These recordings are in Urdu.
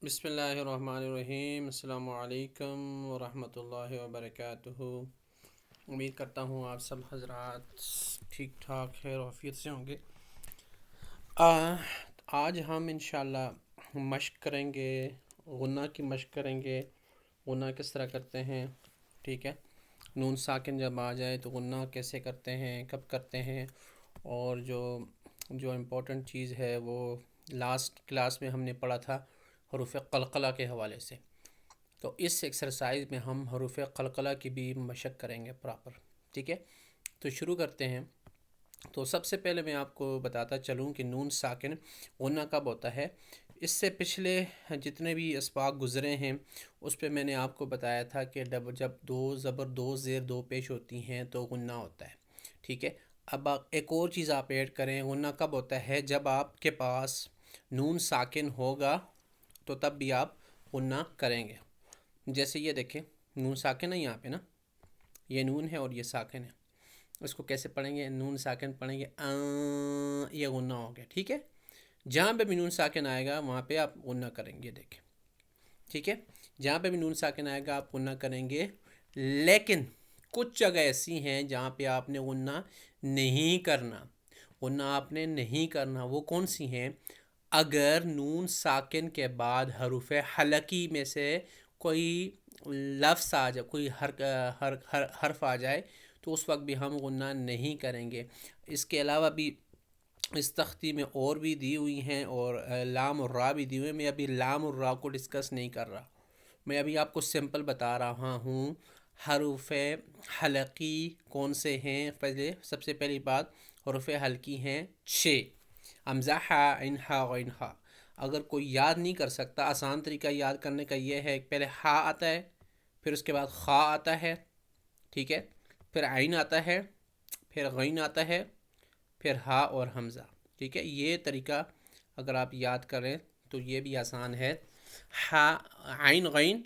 بسم اللہ الرحمن الرحیم، السلام علیکم ورحمۃ اللہ وبرکاتہ۔ امید کرتا ہوں آپ سب حضرات ٹھیک ٹھاک خیر و عافیت سے ہوں گے۔ آج ہم انشاءاللہ مشق کریں گے، غنہ کی مشق کریں گے۔ غنہ کس طرح کرتے ہیں، ٹھیک ہے، نون ساکن جب آ جائے تو غنہ کیسے کرتے ہیں، کب کرتے ہیں، اور جو امپورٹنٹ چیز ہے وہ لاسٹ کلاس میں ہم نے پڑھا تھا حروف قلقلہ کے حوالے سے۔ تو اس ایکسرسائز میں ہم حروف قلقلہ کی بھی مشق کریں گے پراپر، ٹھیک ہے۔ تو شروع کرتے ہیں۔ تو سب سے پہلے میں آپ کو بتاتا چلوں کہ نون ساکن غنہ کب ہوتا ہے۔ اس سے پچھلے جتنے بھی اسباق گزرے ہیں اس پہ میں نے آپ کو بتایا تھا کہ جب دو زبر دو زیر دو پیش ہوتی ہیں تو غنہ ہوتا ہے، ٹھیک ہے۔ اب ایک اور چیز آپ ایڈ کریں، غنہ کب ہوتا ہے، جب آپ کے پاس نون ساکن ہوگا تو تب بھی آپ غنہ کریں گے۔ جیسے یہ دیکھیں، نون ساکن ہے یہاں پہ نا، یہ نون ہے اور یہ ساکن ہے۔ اس کو کیسے پڑھیں گے، نون ساکن پڑھیں گے یہ غنہ ہو گیا، ٹھیک ہے۔ جہاں پہ بھی نون ساکن آئے گا وہاں پہ آپ غنہ کریں گے، دیکھیں، ٹھیک ہے۔ جہاں پہ بھی نون ساکن آئے گا آپ غنہ کریں گے، لیکن کچھ جگہ ایسی ہیں جہاں پہ آپ نے غنہ نہیں کرنا، غنہ آپ نے نہیں کرنا۔ وہ کون سی ہیں؟ اگر نون ساکن کے بعد حروف حلقی میں سے کوئی لفظ آ جائے، کوئی حرف آ جائے تو اس وقت بھی ہم غنہ نہیں کریں گے۔ اس کے علاوہ بھی اس تختی میں اور بھی دی ہوئی ہیں، اور لام اور را بھی دی ہوئی ہیں۔ میں ابھی لام اور را کو ڈسکس نہیں کر رہا، میں ابھی آپ کو سمپل بتا رہا ہوں حروف حلقی کون سے ہیں۔ پہلے سب سے پہلی بات، حروف حلقی ہیں 6، حمزہ، ہا، عین، ہا، غین، ہا۔ اگر کوئی یاد نہیں کر سکتا، آسان طریقہ یاد کرنے کا یہ ہے کہ پہلے ہا آتا ہے، پھر اس کے بعد خا آتا ہے، ٹھیک ہے، پھر عین آتا ہے، پھر غین آتا ہے، پھر ہا اور حمزہ، ٹھیک ہے۔ یہ طریقہ اگر آپ یاد کریں تو یہ بھی آسان ہے۔ ہا، عین، غین،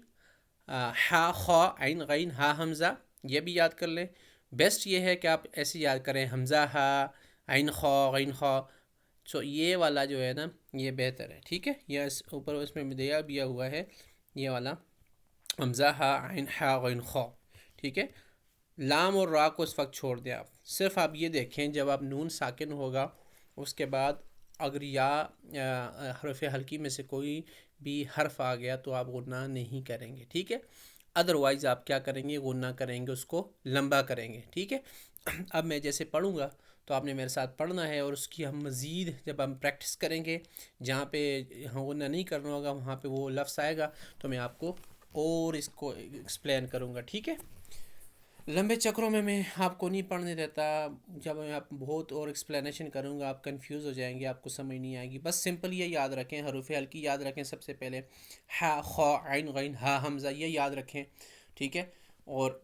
ہا، خا، عین، غین، ہا، حمزہ، یہ بھی یاد کر لیں۔ بیسٹ یہ ہے کہ آپ ایسے یاد کریں، حمزہ ہا، عین خا، غین خا۔ سو یہ والا جو ہے نا یہ بہتر ہے، ٹھیک ہے۔ یہ اوپر اس میں دیا بھی ہوا ہے یہ والا، حمزہ ہا، عین ہا، غین خا، ٹھیک ہے۔ لام اور را کو اس وقت چھوڑ دیں آپ، صرف آپ یہ دیکھیں جب آپ نون ساکن ہوگا اس کے بعد اگر یا حرف حلقی میں سے کوئی بھی حرف آ گیا تو آپ غنہ نہیں کریں گے، ٹھیک ہے۔ ادروائز آپ کیا کریں گے، غنہ کریں گے، اس کو لمبا کریں گے، ٹھیک ہے۔ اب میں جیسے پڑھوں گا تو آپ نے میرے ساتھ پڑھنا ہے، اور اس کی ہم مزید جب ہم پریکٹس کریں گے، جہاں پہ غنہ نہیں کرنا ہوگا وہاں پہ وہ لفظ آئے گا تو میں آپ کو اور اس کو ایکسپلین کروں گا، ٹھیک ہے۔ لمبے چکروں میں آپ کو نہیں پڑھنے دیتا، جب میں آپ بہت اور ایکسپلینیشن کروں گا آپ کنفیوز ہو جائیں گے، آپ کو سمجھ نہیں آئے گی۔ بس سمپل یہ یاد رکھیں، حروف حلقی یاد رکھیں سب سے پہلے، ہا، خا، عین، غین، ہا، حمزہ، یہ یاد رکھیں، ٹھیک ہے۔ اور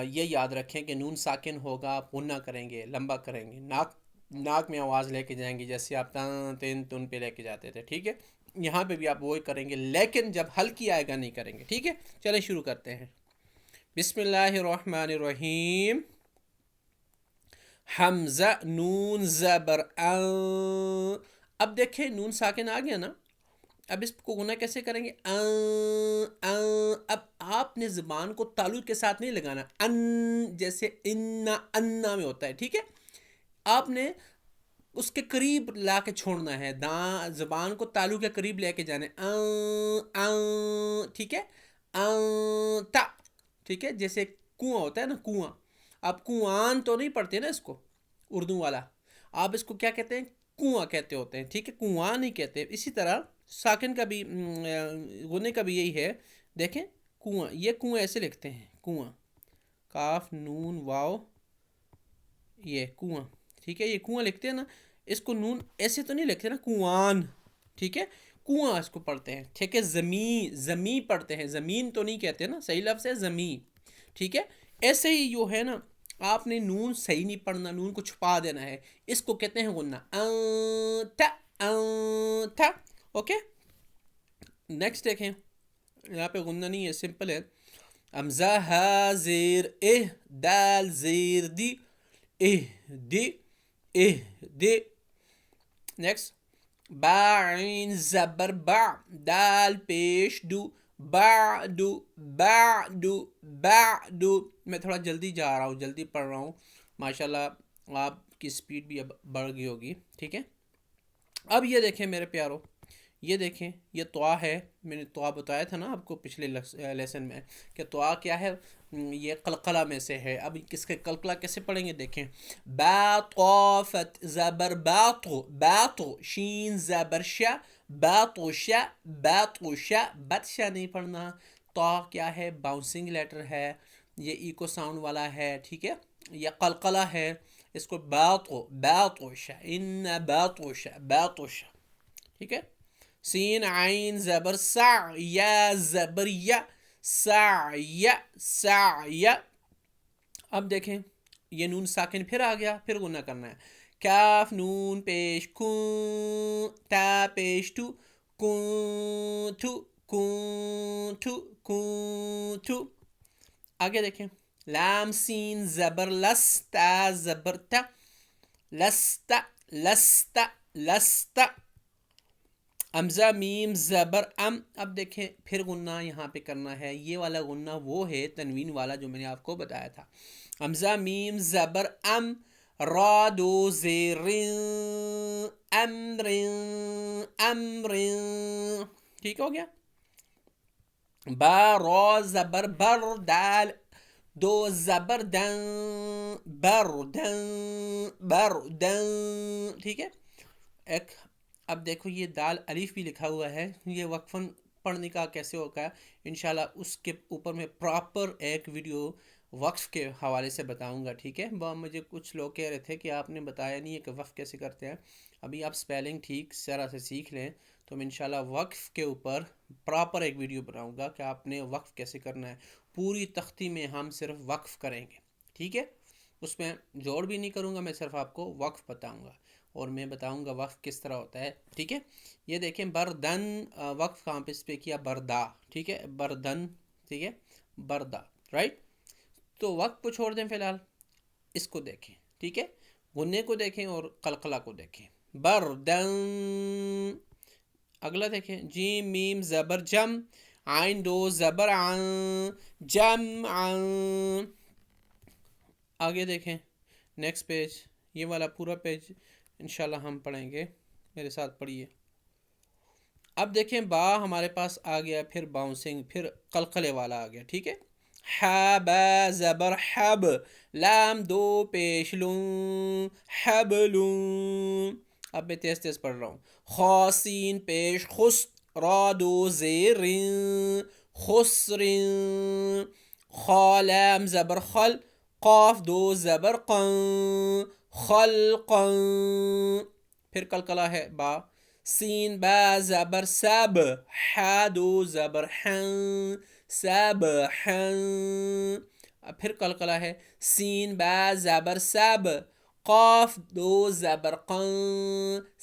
یہ یاد رکھیں کہ نون ساکن ہوگا آپ غنہ کریں گے، لمبا کریں گے، ناک میں آواز لے کے جائیں گے، جیسے آپ تان تین تن پہ لے کے جاتے تھے، ٹھیک ہے۔ یہاں پہ بھی آپ وہی کریں گے، لیکن جب حلقی آئے گا نہیں کریں گے، ٹھیک ہے۔ چلیں شروع کرتے ہیں۔ بسم اللہ الرحمن الرحیم۔ حمزہ، نون زبر ان۔ اب دیکھیں نون ساکن آ گیا نا، اب اس کو غنہ کیسے کریں گے، ان ان۔ اب آپ نے زبان کو تالو کے ساتھ نہیں لگانا، ان جیسے انا انا میں ہوتا ہے، ٹھیک ہے۔ آپ نے اس کے قریب لا کے چھوڑنا ہے، زبان کو تالو کے قریب لے کے جانا ہے، ان ان، ٹھیک ہے۔ ان تا، ٹھیک ہے، جیسے کنواں ہوتا ہے نا، کنواں، آپ کنوان تو نہیں پڑھتے نا اس کو، اردو والا، آپ اس کو کیا کہتے ہیں، کنواں کہتے ہوتے ہیں، ٹھیک ہے، کنواں نہیں کہتے۔ اسی طرح ساکن کا بھی غنے کا بھی یہی ہے، دیکھیں کنواں، یہ کنواں ایسے لکھتے ہیں، کنواں، کاف نون واو، یہ کنواں، ٹھیک ہے، یہ کنواں لکھتے ہیں نا، اس کو نون ایسے تو نہیں لکھتے نا، کنوان، ٹھیک ہے، کنواں اس کو پڑھتے ہیں، ٹھیک ہے۔ زمین، زمین پڑھتے ہیں، زمین تو نہیں کہتے نا، صحیح لفظ ہے زمین، ٹھیک ہے۔ ایسے ہی جو ہے نا، آپ نے نون صحیح نہیں پڑھنا، نون کو چھپا دینا ہے، اس کو کہتے ہیں غنہ، تھا، اوکے۔ نیکسٹ دیکھیں، یہاں پہ غنہ نہیں ہے، سمپل ہے۔ حمزہ، ہا، زیر اہ، دال، زیر دی، اہ دی، اہ دی۔ نیکسٹ، با عین زبر با، دال پیش دو، بعدو بعدو بعدو. میں تھوڑا جلدی جا رہا ہوں، جلدی پڑھ رہا ہوں، ماشاءاللہ آپ کی سپیڈ بھی اب بڑھ گئی ہوگی، ٹھیک ہے. اب یہ دیکھیں میرے پیارو، یہ دیکھیں یہ طوا ہے. میں نے طوا بتایا تھا نا آپ کو پچھلے لیسن میں کہ طوا کیا ہے، یہ قلقلہ میں سے ہے. اب کس کے قلقلہ کیسے پڑھیں گے دیکھیں. با طافت زبر باطو باطو، شین زبر شا باطوشا باطوشا. بدشا نہیں پڑھنا. طا کیا ہے، باؤنسنگ لیٹر ہے، یہ ایکو ساؤنڈ والا ہے، ٹھیک ہے، یہ قلقلہ ہے. اس کو باطو باطوشا ان باطوشا باطوشا، ٹھیک ہے. سین عین زبر سع، یا زبر یا، سعی سعی. اب دیکھیں یہ نون ساکن پھر آ گیا، پھر غنہ کرنا ہے. کاف نون پیش کون، تا پیش ٹو، کون ٹو کون ٹو کون ٹو. آگے دیکھیں. لام سین زبر لس، تا زبر تا، لستا لستا لستا. امزہ میم زبر ام. اب دیکھیں پھر غنہ یہاں پہ کرنا ہے. یہ والا غنہ وہ ہے تنوین والا جو میں نے آپ کو بتایا تھا. امزہ میم زبر ام، را دو زیر امر امر، ٹھیک ہو گیا. با را زبر بر، دال دو زبر دن بردن بردن، ٹھیک ہے. ایک اب دیکھو یہ دال الف بھی لکھا ہوا ہے، یہ وقفاً پڑھنے کا کیسے ہوگا انشاءاللہ اس کے اوپر میں پراپر ایک ویڈیو وقف کے حوالے سے بتاؤں گا، ٹھیک ہے. مجھے کچھ لوگ کہہ رہے تھے کہ آپ نے بتایا نہیں ہے کہ وقف کیسے کرتے ہیں. ابھی آپ سپیلنگ ٹھیک طرح سے سیکھ لیں تو میں انشاءاللہ وقف کے اوپر پراپر ایک ویڈیو بناؤں گا کہ آپ نے وقف کیسے کرنا ہے. پوری تختی میں ہم صرف وقف کریں گے، ٹھیک ہے. اس میں جوڑ بھی نہیں کروں گا، میں صرف آپ کو وقف بتاؤں گا اور میں بتاؤں گا وقف کس طرح ہوتا ہے، ٹھیک ہے. یہ دیکھیں بردن، وقف کہاں پہ اس پہ کیا، بردا، ٹھیک ہے، بردن، ٹھیک ہے، بردا، رائٹ. تو وقت کو چھوڑ دیں فی الحال، اس کو دیکھیں، ٹھیک ہے. غنے کو دیکھیں اور قلقلہ کو دیکھیں. بردن. اگلا دیکھیں. جیم میم زبر جم، عین دو زبر عن، جم عن. آگے دیکھیں نیکسٹ پیج، یہ والا پورا پیج انشاءاللہ ہم پڑھیں گے، میرے ساتھ پڑھیے. اب دیکھیں با ہمارے پاس آ گیا، پھر باؤنسنگ، پھر قلقلے والا آ گیا، ٹھیک ہے. ح با زبر حب، لام دو پیش لوں، حبلوں. اب میں تیز تیز پڑھ رہا ہوں. خواسین پیش خس، را دو زیر خسر. خالام زبر خل، قاف دو زبر قن، خلقا. پھر قلقلہ ہے با. سین با زبر سب، ح دو زبر حن، سبحا. پھر قلقلہ ہے. سین با زبر سب، قاف دو زبر قن،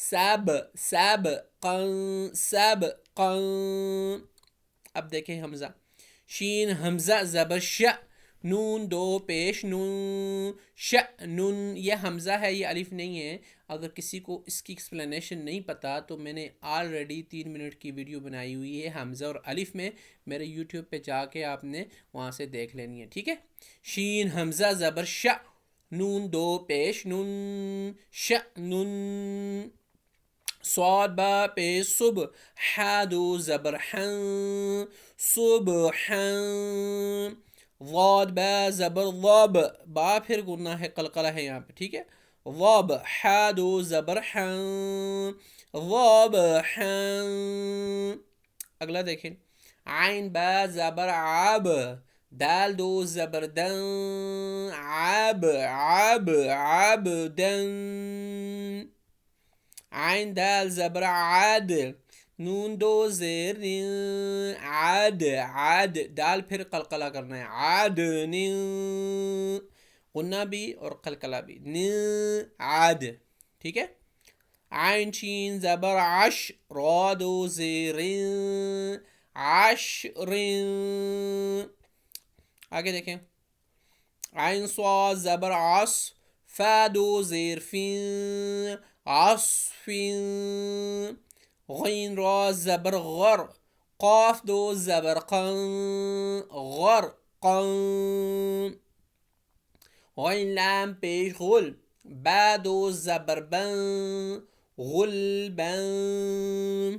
سب سب قن سب قن. اب دیکھیں حمزہ. شین حمزہ زبر ش، نون دو پیش نون، شأنن. یہ حمزہ ہے، یہ الف نہیں ہے. اگر کسی کو اس کی ایکسپلینیشن نہیں پتا تو میں نے آلریڈی 3 منٹ کی ویڈیو بنائی ہوئی ہے حمزہ اور الف میں، میرے یوٹیوب پہ جا کے آپ نے وہاں سے دیکھ لینی ہے، ٹھیک ہے. شین حمزہ زبر ش، نون دو پیش نون، شأنن. صاد با پیش صب، ح دو زبر حن، صبحا. ضاد با زبر ضب، با پھر گنا ہے، قلقلہ ہے یہاں پہ، ٹھیک ہے. ضب ح دو زبر حن، ضبحا. اگلا دیکھیں. عین با زبر عب، دال دو زبر دن، عب عب عبدن. عین دال زبر عد، نون دو زیر عد عد. دال پھر قلقلہ کرنا ہے، عدن. غنہ بھی اور قلقلہ بھی، عد، ٹھیک ہے. عین شین زبر عش، را دو زیر عشر. آگے دیکھیں. عین صاد زبر عص، فا دو زیر فین، عصف غین را زبر غر قاف دو زبر قن غر قن غین لام پیش غل با دو زبر بن غل بن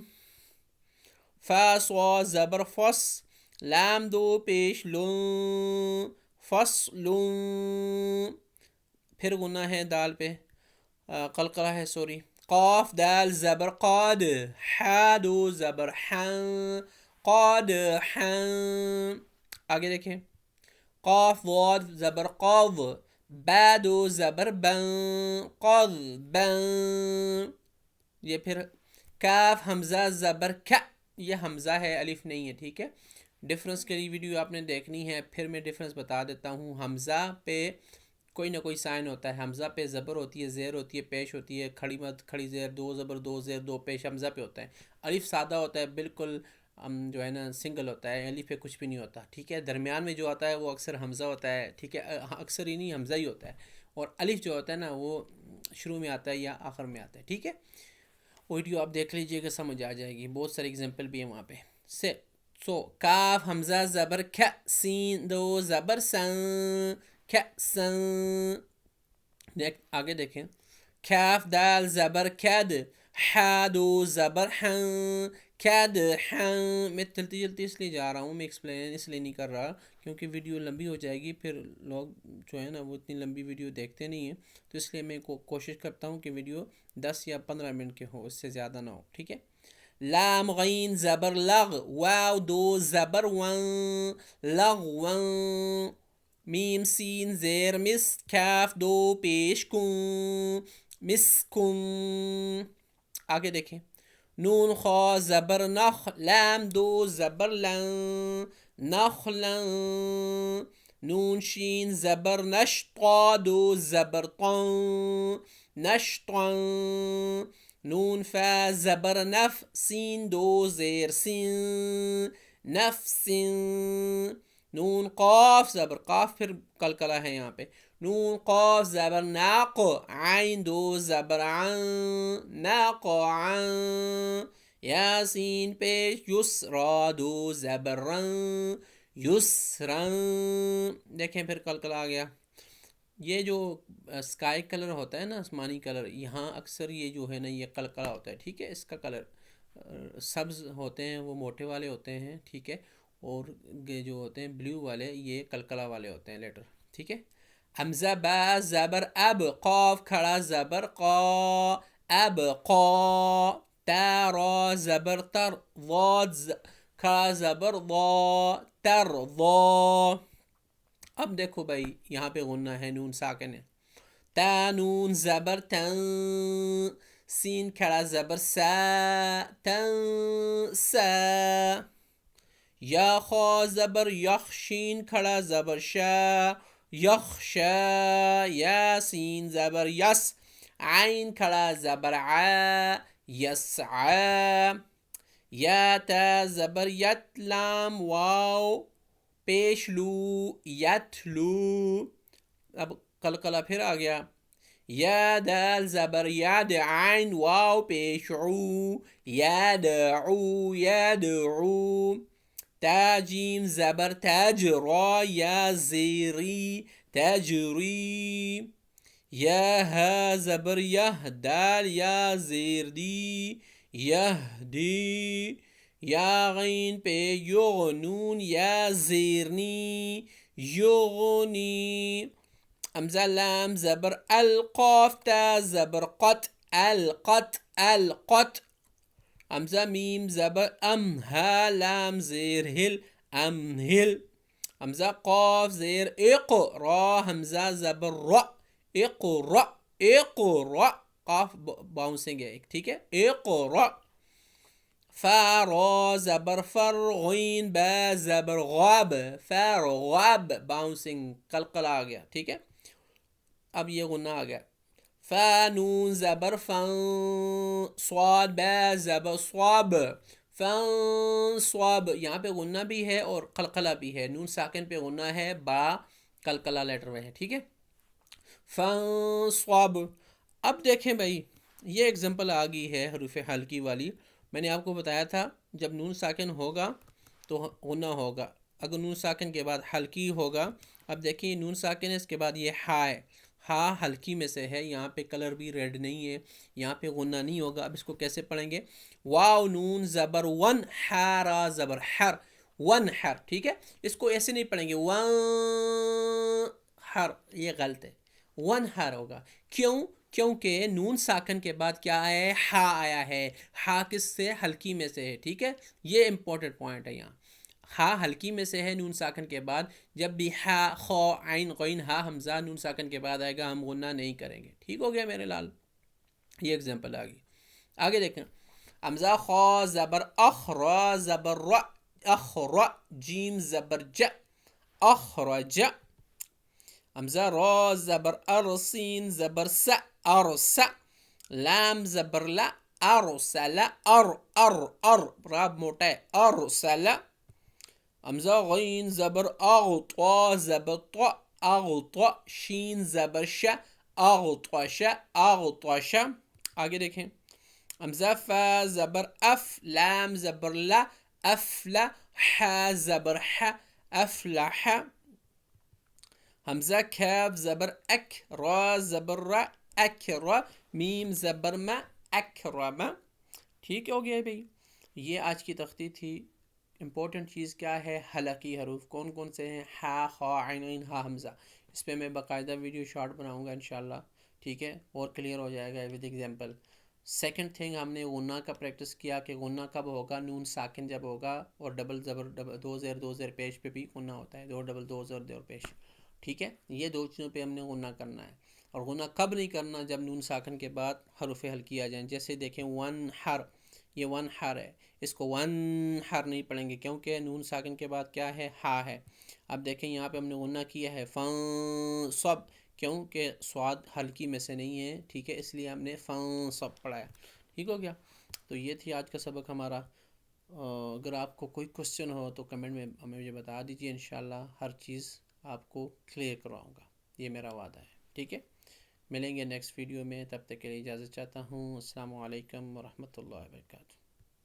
فا صا زبر فص لام دو پیش لن فصل پھر غنہ ہے دال پہ قلقلہ ہے سوری قاف دال زبر قاد حا دو زبر حن قاد حن آگے دیکھیں قاف واد زبر قاض با دو زبر بن قاض بن یہ پھر کاف حمزہ زبر ک یہ حمزہ ہے الف نہیں ہے ٹھیک ہے ڈفرنس کے لیے ویڈیو آپ نے دیکھنی ہے پھر میں ڈفرنس بتا دیتا ہوں حمزہ پہ کوئی نہ کوئی سائن ہوتا ہے حمزہ پہ زبر ہوتی ہے زیر ہوتی ہے پیش ہوتی ہے کھڑی مد کھڑی زیر دو زبر دو زیر دو پیش حمزہ پہ ہوتا ہے الف سادہ ہوتا ہے بالکل جو ہے نا سنگل ہوتا ہے الف پہ کچھ بھی نہیں ہوتا ٹھیک ہے درمیان میں جو آتا ہے وہ اکثر حمزہ ہوتا ہے ٹھیک ہے اکثر ہی نہیں حمزہ ہی ہوتا ہے اور الف جو ہوتا ہے نا وہ شروع میں آتا ہے یا آخر میں آتا ہے ٹھیک ہے ویڈیو آپ دیکھ لیجئے گا سمجھ آ جائے گی بہت سارے اگزامپل بھی ہیں وہاں پہ سے سو کاف حمزہ زبر کھ سین دو زبر سن کھ سن آگے دیکھیں کاف دال زبر کد حا دو زبر حن کد حن میں چلتی چلتی اس لیے جا رہا ہوں میں ایکسپلین اس لیے نہیں کر رہا کیونکہ ویڈیو لمبی ہو جائے گی پھر لوگ جو ہے نا وہ اتنی لمبی ویڈیو دیکھتے نہیں ہیں تو اس لیے میں کوشش کرتا ہوں کہ ویڈیو 10 یا 15 منٹ کے ہو اس سے زیادہ نہ ہو ٹھیک ہے لام غین زبر لغ واو دو زبر ون لغ ون میم سین زیر مس کاف دو پیش کن مس کن آگے دیکھیں نون خا زبر نخ لام دو زبر لن نخلن نون شین زبر نش طا دو زبر طن نشطن نون فا زبر نف سین دو زیر سین نفس نون قاف زبر قاف پھر قلقلہ ہے یہاں پہ نون قاف زبر ناق عین دو زبر عن ناق عن یاسین پیش یسرا دو زبر رن یسرن دیکھیں پھر قلقلہ آ گیا یہ جو اسکائی کلر ہوتا ہے نا آسمانی کلر یہاں اکثر یہ جو ہے نا یہ قلقلہ ہوتا ہے ٹھیک ہے اس کا کلر سبز ہوتے ہیں وہ موٹے والے ہوتے ہیں ٹھیک ہے اور یہ جو ہوتے ہیں بلیو والے یہ قلقلہ والے ہوتے ہیں لیٹر ٹھیک ہے حمزہ با زبر اب قاف کھڑا زبر قا اب قا تا را زبر تر ضاد کھڑا زبر ضا تر ضا اب دیکھو بھائی یہاں پہ غنہ ہے نون ساکن ہے تا نون زبر تن سین کھڑا زبر سا تن سا یا خا زبر یخ شین کھڑا زبر شا یخشا یا سین زبر یس عین کھڑا زبر ع یسعا یا تا زبر یت لام واو پیش لو یتلو اب قلقلہ پھر آ گیا یا دال زبر ید عین واو پیش عو یدعو یدعو تا جیم زبر تج را یا زیری تجری یا ها زبر یہ دال یا زیر دی یہدی یا غین پہ یغنون یا زیرنی یغنی حمزہ لام زبر القاف تا زبر قط القط القط حمزہ میم زبر ام ہا لام زیر ہل امہل حمزہ قاف زیر اق را حمزہ زبر را اقرا اقرا قاف باؤنسنگ ہے ایک ٹھیک ہے اقرا فا را زبر فر غین با زبر غاب فر غاب باؤنسنگ قلقلہ آ گیا ٹھیک ہے اب یہ غنہ آ گیا فا نون زبر فن صاد با زبر صاب فن صاب یہاں پہ غنہ بھی ہے اور قلقلہ بھی ہے نون ساکن پہ غنہ ہے با قلقلہ لیٹر میں ہے ٹھیک ہے فن صاب اب دیکھیں بھائی یہ اگزامپل آ گئی ہے حروف حلقی والی. میں نے آپ کو بتایا تھا جب نون ساکن ہوگا تو غنہ ہوگا، اگر نون ساکن کے بعد حلقی ہوگا. اب دیکھیں نون ساکن ہے، اس کے بعد یہ ہا ہے، ہا حلقی میں سے ہے، یہاں پہ کلر بھی ریڈ نہیں ہے، یہاں پہ غنہ نہیں ہوگا. اب اس کو کیسے پڑھیں گے؟ واو نون زبر ون، حارا زبر حر، ون حر. ٹھیک ہے، اس کو ایسے نہیں پڑھیں گے ون حر، یہ غلط ہے، ون حر ہوگا. کیوں؟ کیونکہ نون ساکن کے بعد کیا آیا ہے؟ ہا آیا ہے. ہا کس سے؟ حلقی میں سے ہے. ٹھیک ہے، یہ امپورٹنٹ پوائنٹ ہے. یہاں ہا حلقی میں سے ہے نون ساکن کے بعد. جب بھی ہا خو عین غین ہا حمزہ نون ساکن کے بعد آئے گا ہم غنہ نہیں کریں گے. ٹھیک ہو گیا میرے لال؟ یہ اگزامپل آ گئی. آگے دیکھیں، حمزہ خو زبر اخ، را زبر را، اخر، جیم زبر ج، اخرج. حمزہ را زبر ار، سین زبر س، ارس. لام زبر لا، ارسل، ار را موٹا ہے، ارسل. حمزہ غین زبر اغطا زبر طا، اغطا. شین زبر ش، اغطش، اغطش. آگے دیکھیں، حمزہ فا زبر اف، لام زبر لا، افلا. ح زبر ح، افلح. حمزہ کھاف زبر اک، را زبر را، اکرا. میم زبر ما، اکرما. ٹھیک ہو گیا بھائی؟ یہ آج کی تختی تھی. امپورٹنٹ چیز کیا ہے؟ حلقی حروف کون کون سے ہیں؟ ہا، خا، عین غین ہا حمزہ. اس پہ میں باقاعدہ ویڈیو شارٹ بناؤں گا انشاءاللہ. ٹھیک ہے، اور کلیئر ہو جائے گا ود ایگزامپل. سیکنڈ تھنگ، ہم نے غنہ کا پریکٹس کیا کہ غنہ کب ہوگا؟ نون ساکن جب ہوگا اور ڈبل زبر، دو زیر دو زیر پیش پہ بھی غنہ ہوتا ہے، دو ڈبل دو زیر دو پیش. ٹھیک ہے، یہ دو چیزوں پہ ہم نے غنہ کرنا ہے. اور غنہ کب نہیں کرنا؟ جب نون ساکن کے بعد حروف حلقی آ جائیں. جیسے دیکھیں ون حر، یہ ون حر ہے، اس کو ون حر نہیں پڑھیں گے کیونکہ نون ساکن کے بعد کیا ہے؟ ہا ہے. اب دیکھیں یہاں پہ ہم نے غنہ کیا ہے فن صب، کیونکہ سواد حلقی میں سے نہیں ہے. ٹھیک ہے، اس لیے ہم نے فن صب پڑھا ہے. ٹھیک ہو گیا؟ تو یہ تھی آج کا سبق ہمارا. اگر آپ کو کوئی کوشچن ہو تو کمنٹ میں ہمیں مجھے بتا دیجیے، انشاءاللہ ہر چیز آپ کو کلیئر کرواؤں گا، یہ میرا وعدہ ہے. ٹھیک ہے، ملیں گے نیکسٹ ویڈیو میں، تب تک کے لیے اجازت چاہتا ہوں. السلام علیکم ورحمۃ اللہ وبرکاتہ.